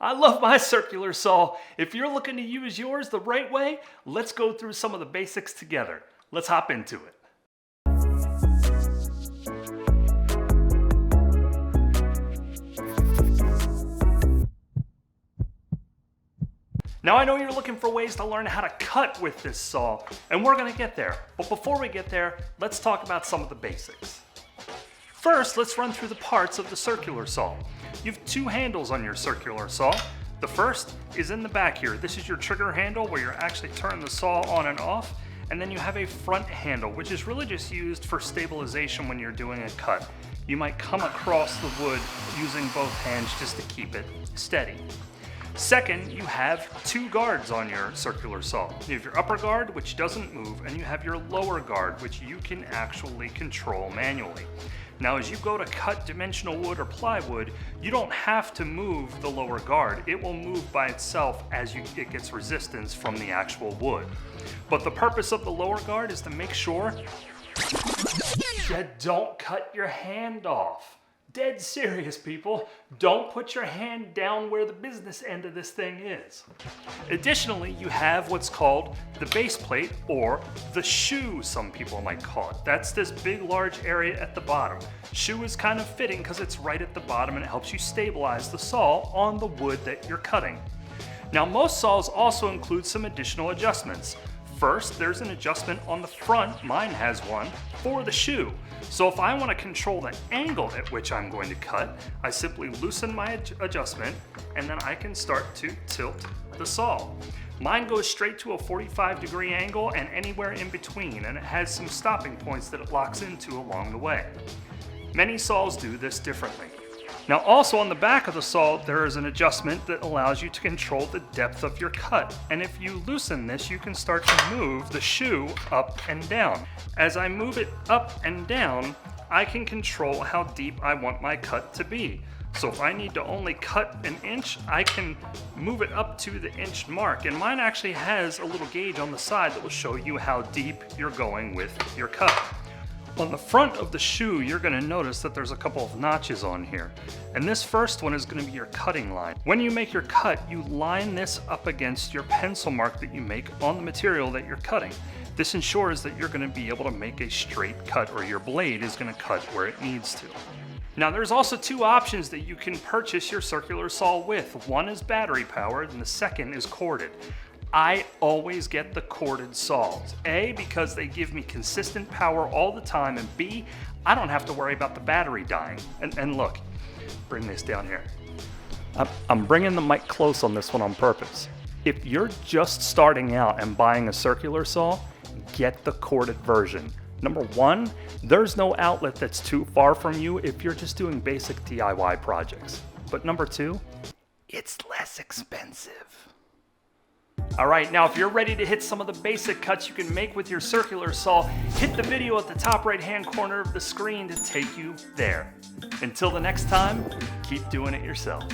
I love my circular saw. If you're looking to use yours the right way, let's go through some of the basics together. Let's hop into it. Now I know you're looking for ways to learn how to cut with this saw, and we're gonna get there. But before we get there, let's talk about some of the basics. First, let's run through the parts of the circular saw. You have two handles on your circular saw. The first is in the back here. This is your trigger handle where you're actually turning the saw on and off. And then you have a front handle, which is really just used for stabilization when you're doing a cut. You might come across the wood using both hands just to keep it steady. Second, you have two guards on your circular saw. You have your upper guard, which doesn't move, and you have your lower guard, which you can actually control manually. Now, as you go to cut dimensional wood or plywood, you don't have to move the lower guard. It will move by itself as it gets resistance from the actual wood. But the purpose of the lower guard is to make sure you don't cut your hand off. Dead serious, people. Don't put your hand down where the business end of this thing is. Additionally, you have what's called the base plate, or the shoe, some people might call it. That's this big, large area at the bottom. Shoe is kind of fitting because it's right at the bottom and it helps you stabilize the saw on the wood that you're cutting. Now, most saws also include some additional adjustments. First, there's an adjustment on the front, mine has one, for the shoe. So if I want to control the angle at which I'm going to cut, I simply loosen my adjustment and then I can start to tilt the saw. Mine goes straight to a 45-degree angle and anywhere in between, and it has some stopping points that it locks into along the way. Many saws do this differently. Now, also on the back of the saw, there is an adjustment that allows you to control the depth of your cut. And if you loosen this, you can start to move the shoe up and down. As I move it up and down, I can control how deep I want my cut to be. So if I need to only cut an inch, I can move it up to the inch mark. And mine actually has a little gauge on the side that will show you how deep you're going with your cut. On the front of the shoe, you're going to notice that there's a couple of notches on here. And this first one is going to be your cutting line. When you make your cut, you line this up against your pencil mark that you make on the material that you're cutting. This ensures that you're going to be able to make a straight cut, or your blade is going to cut where it needs to. Now, there's also two options that you can purchase your circular saw with. One is battery powered and the second is corded. I always get the corded saws. A, because they give me consistent power all the time, and B, I don't have to worry about the battery dying. And look, bring this down here. I'm bringing the mic close on this one on purpose. If you're just starting out and buying a circular saw, get the corded version. Number one, there's no outlet that's too far from you if you're just doing basic DIY projects. But number two, it's less expensive. All right, now if you're ready to hit some of the basic cuts you can make with your circular saw, hit the video at the top right-hand corner of the screen to take you there. Until the next time, keep doing it yourself.